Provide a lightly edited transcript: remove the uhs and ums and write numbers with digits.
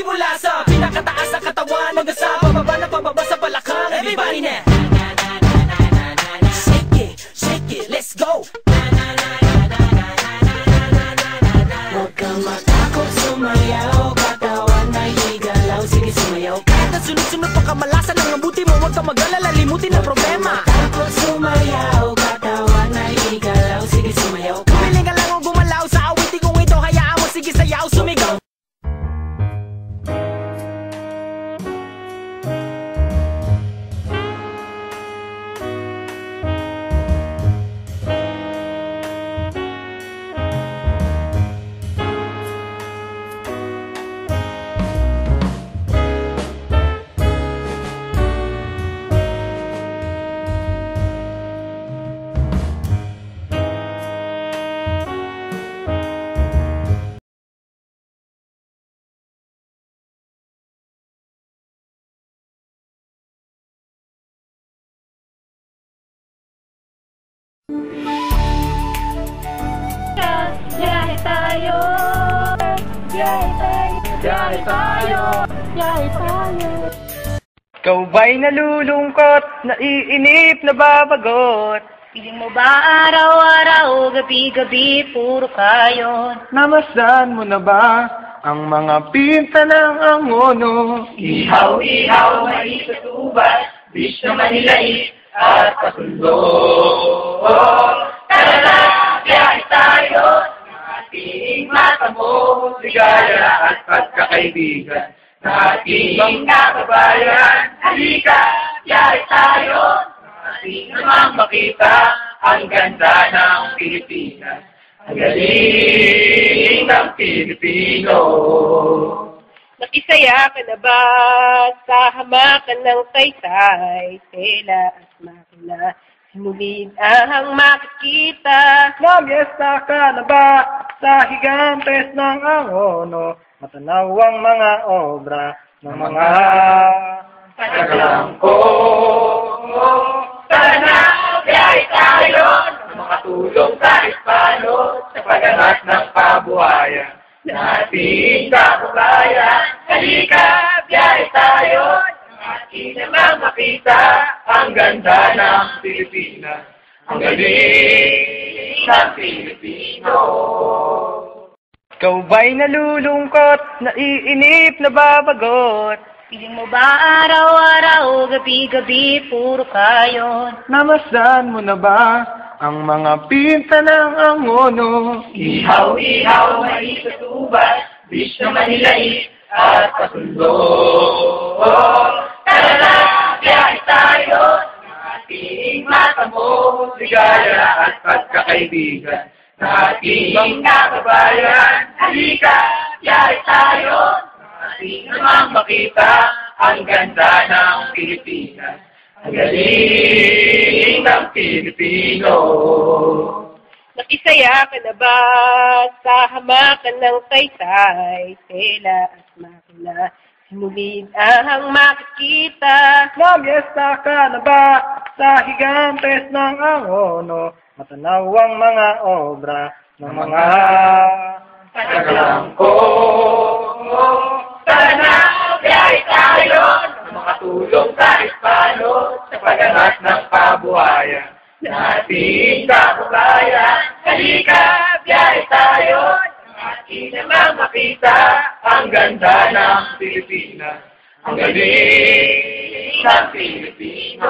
Simula sa pinakataas na katawan hanggang sa pababa sa balakang. Everybody now, shake it, let's go. Huwag kang matakot sumayaw, katawan ay igalaw, sige sumayaw. Kahit na sunod-sunod pa kamalasan ang mabuti mo, huwag kang mag-alala, limutin ang problema. Matakot sumayaw, katawan ay igalaw, sige sumayaw. Kumiling ka lang o gumalaw sa awitin kong ito, hayaan mo, sige sayaw, sumigaw. Biyahe tayo, biyahe tayo, biyahe tayo, biyahe tayo. Ikaw ba'y nalulungkot, naiinip, nababagot? Piling mo ba araw-araw, gabi-gabi, puro kayon? Namasdan mo na ba ang mga pinta ng angono? Ihaw-ihaw, mais at ubas, bis na manilait at pasundo. Tara na, biyahe tayo, ating mata mo, ligaya at pagkakaibigan na ating kababayan. Halika, biyahe tayo, ating namang makita ang ganda ng Pilipinas, ang galing ng Pilipino. Nakisaya ka na ba sa hamakan ng taytay, tela at makina? Sinulid ang makikita. Nagyesta ka na ba sa higantes ng angono? Matanaw ang mga obra ng mga Tagalang ko. Tara na, biyahe tayo, makatulong kahit paano sa pagganap ng kabuhayan nating kababayan. Halika, biyahe tayo, ating namang makita ang ganda ng Pilipinas, ang galing ng Pilipino. Ikaw ba'y nalulungkot, naiinip, nababagot? Piling mo ba araw-araw, gabi-gabi, puro kayon? Namasdan mo na ba ang mga pinta ng angono? Ihaw-ihaw, mais at ubas, bis na manilait at pasundo. Tara na, biyahe tayo, ating mata mo, ligaya at pagkakaibigan na ating kababayan. Halika, biyahe tayo, ating namang makita ang ganda ng Pilipinas, ang galing ng Pilipino. Nakisaya ka na ba sa hamakan ng taytay, tela at makina? Sinulid ang makikita. Nagyesta ka na ba sa higantes ng angono? Matanaw ang mga obra ng mga Tagalang ko. Tara na, biyahe tayo, makatulong kahit paano sa pagganap ng kabuhayan nating kababayan. Halika, biyahe tayo, ating namang makita ang ganda ng Pilipinas, ang galing ng Pilipino.